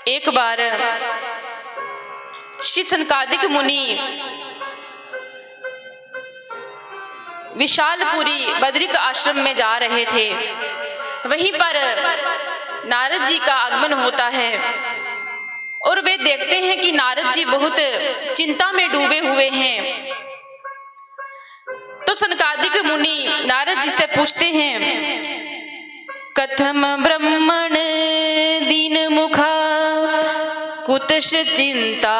एक बार श्री सनकादिक मुनि विशालपुरी बद्रिक आश्रम में जा रहे थे। वहीं पर नारद जी का आगमन होता है और वे देखते हैं कि नारद जी बहुत चिंता में डूबे हुए हैं। तो सनकादिक मुनि नारद जी से पूछते हैं, कथम ब्रह्मण दीन मुखा कुतश चिंता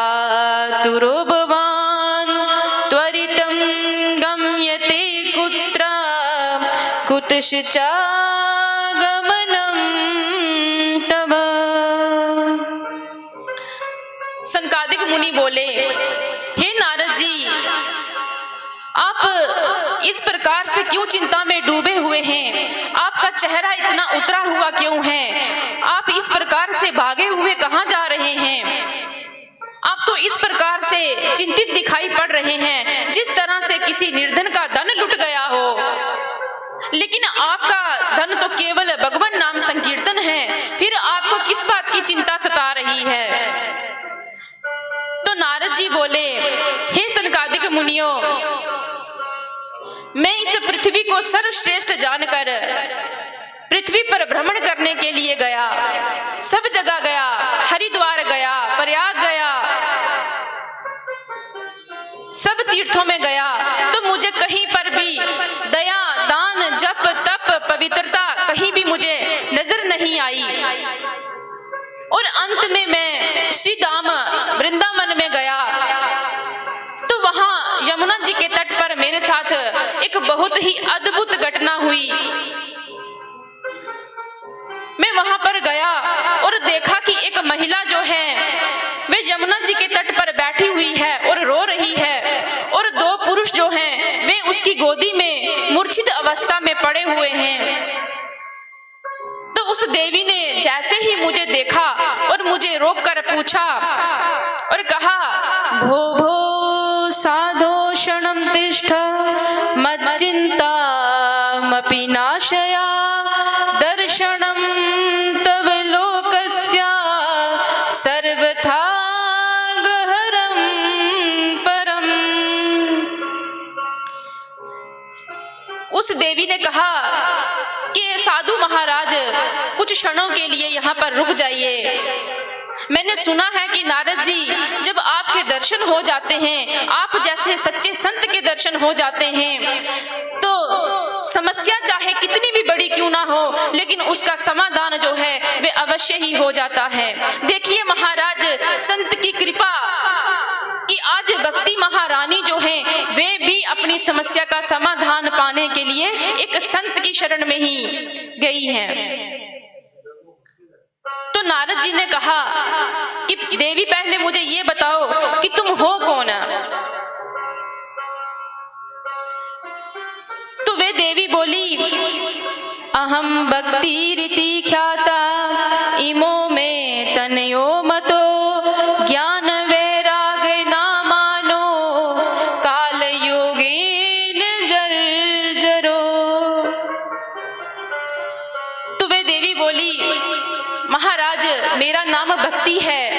तुरो भवान त्वरितं गम्यते कुत्र कुतश चागमनं तव। सनकादिक मुनि बोले, हे नारद जी, आप इस प्रकार से क्यों चिंता में डूबे हुए हैं? आपका चेहरा इतना उतरा हुआ क्यों है? आप इस प्रकार से भागे हुए कहाँ जा रहे हैं? आप तो इस प्रकार से चिंतित दिखाई पड़ रहे हैं जिस तरह से किसी निर्धन का धन लुट गया हो। लेकिन आपका धन तो केवल भगवान नाम संकीर्तन है, फिर आपको किस बात की चिंता सता रही है? तो नारद जी बोले, हे सनकादिक मुनियों, मैं इस पृथ्वी को सर्वश्रेष्ठ जानकर पृथ्वी पर भ्रमण करने के लिए गया। सब जगह गया, हरिद्वार गया, प्रयाग गया, सब तीर्थों में गया, तो मुझे कहीं पर भी दया, दान, जप, तप, पवित्रता कहीं भी मुझे नजर नहीं आई। और अंत में मैं श्री धाम वृंदावन में गया, तो वहां यमुना जी के तट पर मेरे साथ एक बहुत ही अद्भुत घटना हुई। मैं वहां पर गया और देखा कि एक महिला जो है वे यमुना जी के तट पर बैठी हुई है और रो रही है, और दो पुरुष जो हैं वे उसकी गोदी में मूर्छित अवस्था में पड़े हुए हैं। तो उस देवी ने जैसे ही मुझे देखा और मुझे रोककर पूछा और कहा, भो भो साधो क्षणं तिष्ठ मच्चिन्तामपि नाशया दर्शनं तव लोकस्य सर्वथा गहरं परम। उस देवी ने कहा कि साधु महाराज, कुछ क्षणों के लिए यहाँ पर रुक जाइए। मैंने सुना है कि नारद जी जब आपके दर्शन हो जाते हैं, आप जैसे सच्चे संत के दर्शन हो जाते हैं, तो समस्या चाहे कितनी भी बड़ी क्यों ना हो, लेकिन उसका समाधान जो है वे अवश्य ही हो जाता है। देखिए महाराज, संत की कृपा कि आज भक्ति महारानी जो है वे भी अपनी समस्या का समाधान पाने के लिए एक संत की शरण में ही गई हैं। तो नारद जी ने कहा कि देवी, पहले मुझे ये बताओ कि तुम हो कौन? तो वे देवी बोली, अहम भक्ति रीति ख्याता इमो में तनयो मतो ज्ञान वैराग नामानो काल योगेन जर्जरो। तो वे देवी बोली, महाराज, मेरा नाम भक्ति है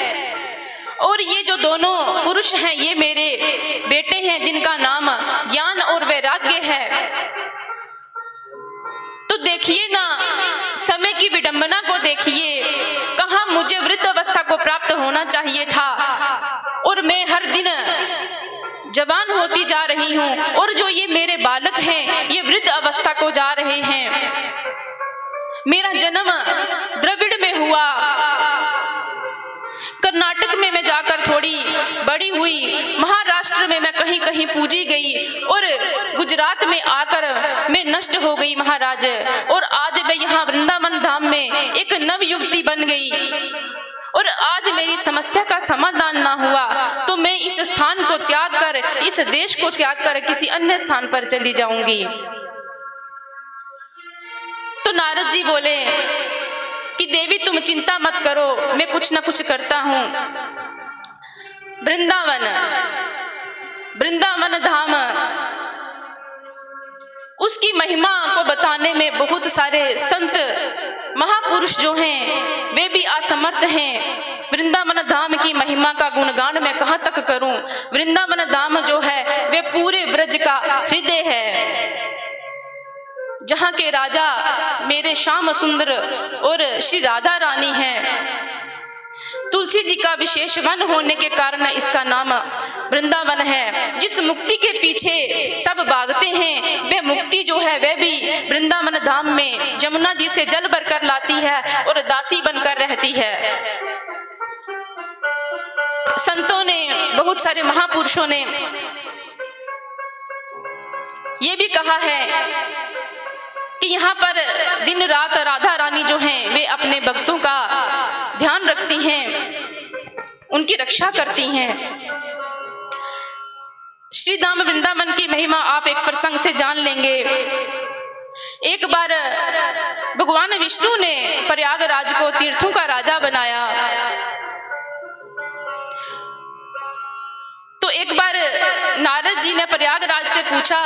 और ये जो दोनों पुरुष हैं ये मेरे बेटे हैं जिनका नाम ज्ञान और वैराग्य है। तो देखिए ना, समय की विडंबना को देखिए, कहाँ मुझे वृद्ध अवस्था को प्राप्त होना चाहिए था और मैं हर दिन जवान होती जा रही हूँ, और जो ये मेरे बालक हैं ये वृद्ध अवस्था को जा रहे हैं। मेरा जन्म द्रविड़ में हुआ, कर्नाटक में मैं जाकर थोड़ी बड़ी हुई, महाराष्ट्र में मैं कहीं कहीं पूजी गई, और गुजरात में आकर मैं नष्ट हो गई महाराज। और आज मैं यहाँ वृंदावन धाम में एक नव युवती बन गई, और आज मेरी समस्या का समाधान ना हुआ तो मैं इस स्थान को त्याग कर, इस देश को त्याग कर किसी अन्य स्थान पर चली जाऊंगी। तो नारद जी बोले कि देवी, तुम चिंता मत करो, मैं कुछ ना कुछ करता हूँ। वृंदावन धाम, उसकी महिमा को बताने में बहुत सारे संत महापुरुष जो हैं वे भी असमर्थ समर्थ हैं। वृंदावन धाम की महिमा का गुणगान मैं कहाँ तक करूं। वृंदावन धाम जो है वे पूरे ब्रज का हृदय है, जहाँ के राजा मेरे श्याम सुंदर और श्री राधा रानी हैं। तुलसी जी का विशेष वन होने के कारण इसका नाम वृंदावन है। जिस मुक्ति के पीछे सब भागते हैं, वे मुक्ति जो है वह भी वृंदावन धाम में जमुना जी से जल भरकर लाती है और दासी बनकर रहती है। संतों ने, बहुत सारे महापुरुषों ने ये भी कहा है कि यहाँ पर दिन रात राधा रानी जो हैं वे अपने भक्तों का ध्यान रखती हैं, उनकी रक्षा करती हैं। श्री धाम वृंदावन की महिमा आप एक प्रसंग से जान लेंगे। एक बार भगवान विष्णु ने प्रयागराज को तीर्थों का राजा बनाया। तो एक बार नारद जी ने प्रयागराज से पूछा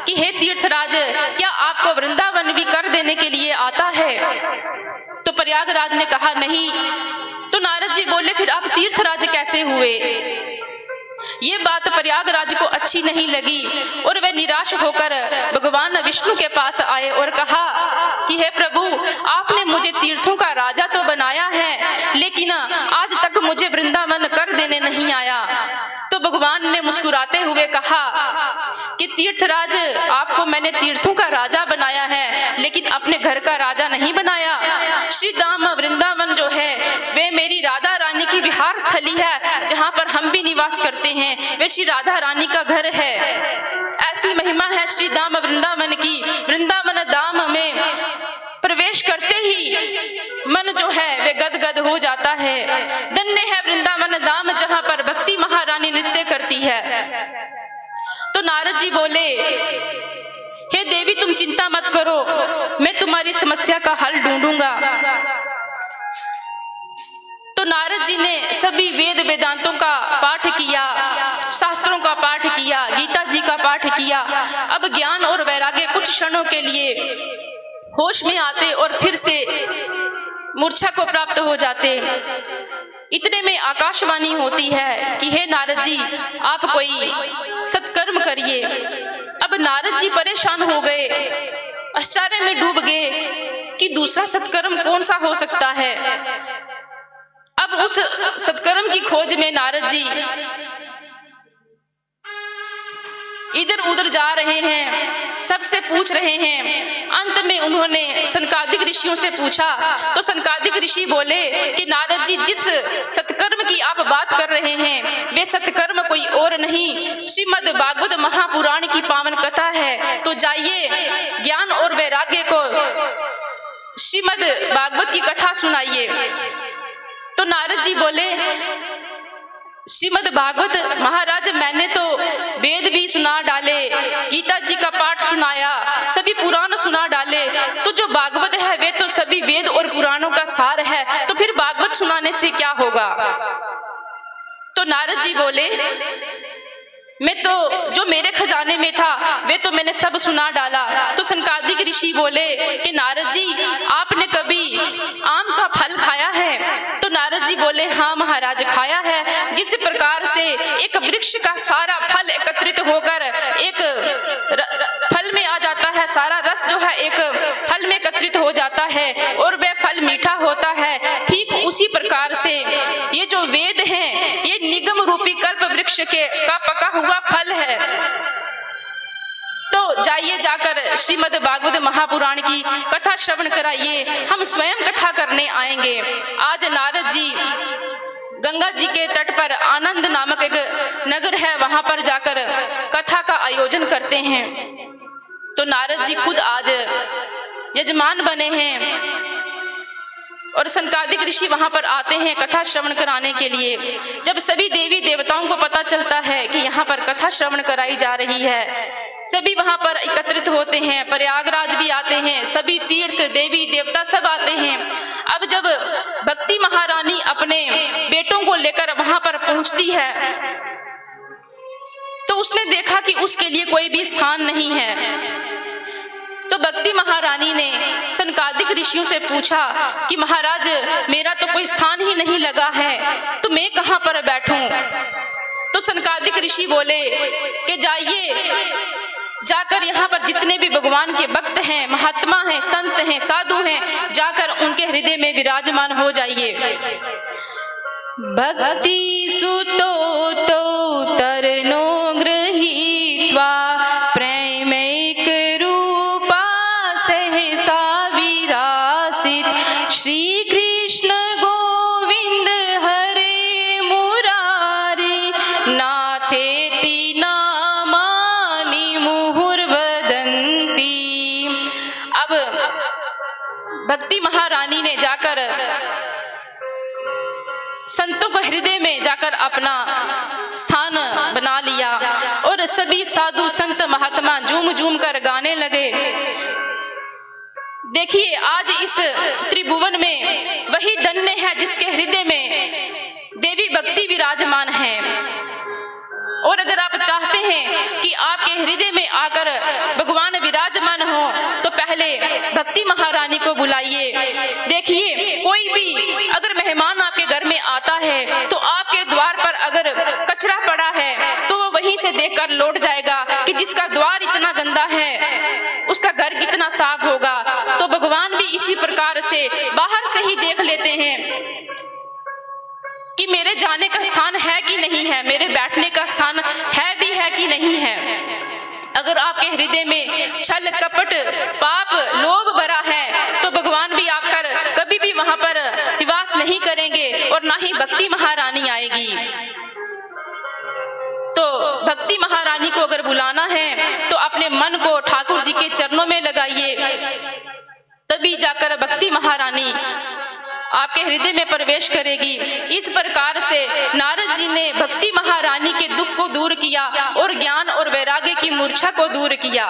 कि हे तीर्थराज, क्या आपको वृंदावन भी कर देने के लिए आता है? तो प्रयागराज ने कहा नहीं। तो नारद जी बोले फिर आप तीर्थराज कैसे हुए? ये बात प्रयागराज को अच्छी नहीं लगी और वे निराश होकर भगवान विष्णु के पास आए और कहा कि हे प्रभु, आपने मुझे तीर्थों का राजा तो बनाया है, लेकिन आज तक मुझे वृंदावन कर देने नहीं आया। तो भगवान ने मुस्कुराते हुए कहा कि तीर्थराज, आपको मैंने तीर्थों का राजा बनाया है, लेकिन अपने घर का राजा नहीं बनाया। श्री धाम वृंदावन जो है वे मेरी राधा रानी की विहार स्थली है, जहाँ पर हम भी निवास करते हैं, वे श्री राधा रानी का घर है। ऐसी महिमा है श्री धाम वृंदावन की। वृंदावन धाम में प्रवेश करते ही मन जो है वे गदगद हो जाता है। धन्य है वृंदावन धाम, जहाँ पर भक्ति महारानी नृत्य करती है। तो नारद जी बोले, हे देवी, तुम चिंता मत करो, मैं तुम्हारी समस्या का हल ढूंढूंगा। तो नारद जी ने सभी वेद वेदांतों का पाठ किया, शास्त्रों का पाठ किया, गीता जी का पाठ किया। अब ज्ञान और वैराग्य कुछ क्षणों के लिए होश में आते और फिर से मूर्छा को प्राप्त हो जाते। इतने में आकाशवाणी होती है कि हे नारद जी, आप कोई सत्कर्म करिए। अब नारद जी परेशान हो गए, आश्चर्य में डूब गए कि दूसरा सत्कर्म कौन सा हो सकता है। अब उस सत्कर्म की खोज में नारद जी इधर उधर जा रहे हैं, सबसे पूछ रहे हैं। अंत में उन्होंने सनकादिक ऋषियों से पूछा। तो सनकादिक ऋषि बोले कि नारद जी, जिस सत्कर्म की आप बात कर रहे हैं वे सत्कर्म कोई और नहीं, श्रीमद् भागवत महापुराण की पावन कथा है। तो जाइए, ज्ञान और वैराग्य को श्रीमद् भागवत की कथा सुनाइए। तो नारद जी बोले, श्रीमद् भागवत महाराज, मैंने तो वेद भी सुना डाले, गीता जी का पाठ सुनाया, सभी पुराण सुना डाले। तो जो भागवत है वे तो सभी वेद और पुराणों का सार है, तो फिर भागवत सुनाने से क्या होगा? तो नारद जी बोले, मैं तो जो मेरे खजाने में था वे तो मैंने सब सुना डाला। तो सनकादिक ऋषि बोले कि नारद जी, आपने कभी आम का फल खाया है? तो नारद जी बोले, हाँ महाराज, खाया है। जिस प्रकार से एक वृक्ष का सारा फल एकत्रित होकर एक फल में आ जाता है, सारा रस जो है एक फल में एकत्रित हो जाता है और वह फल मीठा होता है, ठीक उसी प्रकार से ये जो वेद हैं ये निगम रूपी कल्प वृक्ष का पका हुआ फल है। तो जाइए, जाकर श्रीमद् भागवत महापुराण की कथा श्रवण कराइए, हम स्वयं कथा करने आएंगे। आज नारद जी गंगा जी के तट पर आनंद नामक एक नगर है, वहां पर जाकर कथा का आयोजन करते हैं। तो नारद जी खुद आज यजमान बने हैं और सनकादिक ऋषि वहां पर आते हैं कथा श्रवण कराने के लिए। जब सभी देवी देवताओं को पता चलता है कि यहाँ पर कथा श्रवण कराई जा रही है, सभी वहां पर एकत्रित होते हैं। प्रयागराज भी आते हैं, सभी तीर्थ देवी देवता सब आते हैं। अब जब भक्ति महारानी अपने बेटों को लेकर वहां पर पहुंचती है तो उसने देखा कि उसके लिए कोई भी स्थान नहीं है। तो भक्ति महारानी ने सनकादिक ऋषियों से पूछा कि महाराज, मेरा तो कोई स्थान ही नहीं लगा है, तो मैं कहाँ पर बैठूं? तो सनकादिक ऋषि बोले कि जाइए, जाकर यहाँ पर जितने भी भगवान के भक्त हैं, महात्मा हैं, संत हैं, साधु हैं, जाकर उनके हृदय में विराजमान हो जाइए। भक्ति सुतो तो तरनो गृहीत्वा प्रेमैक रूपा सहसा विरासित श्री कृष्ण गोविंद हरे मुरारी नाथेति नामानि मुहुर्वदन्ति। अब भक्ति महारानी ने जाकर संतों को हृदय में जाकर अपना स्थान बना लिया और सभी साधु संत महात्मा झूम झूम कर गाने लगे। देखिए, आज इस त्रिभुवन में वही धन्य है जिसके हृदय में देवी भक्ति विराजमान है। और अगर आप चाहते हैं कि आपके हृदय में आकर भगवान विराजमान हो, तो पहले भक्ति महारानी को बुलाइए। देखिए, कोई भी अगर मेहमान आपके घर में आता है तो आपके द्वार पर अगर कचरा पड़ा है तो वो वहीं से देखकर लौट जाएगा कि जिसका द्वार इतना गंदा है उसका घर कितना साफ होगा। तो भगवान भी इसी प्रकार से बाहर से ही देख लेते हैं कि मेरे जाने का स्थान है कि नहीं है, मेरे बैठने का स्थान है भी है कि नहीं है। अगर आपके हृदय में छल, कपट, पाप, लोभ भरा है तो भगवान भी आकर कभी भी वहां पर निवास नहीं करेंगे और ना ही भक्ति महारानी आएगी। तो भक्ति महारानी को अगर बुलाना है तो अपने मन को ठाकुर जी के चरणों में लगाइए, तभी जाकर भक्ति महारानी आपके हृदय में प्रवेश करेगी। इस प्रकार से नारद जी ने भक्ति महारानी के दुख को दूर किया और ज्ञान और वैराग्य की मूर्छा को दूर किया।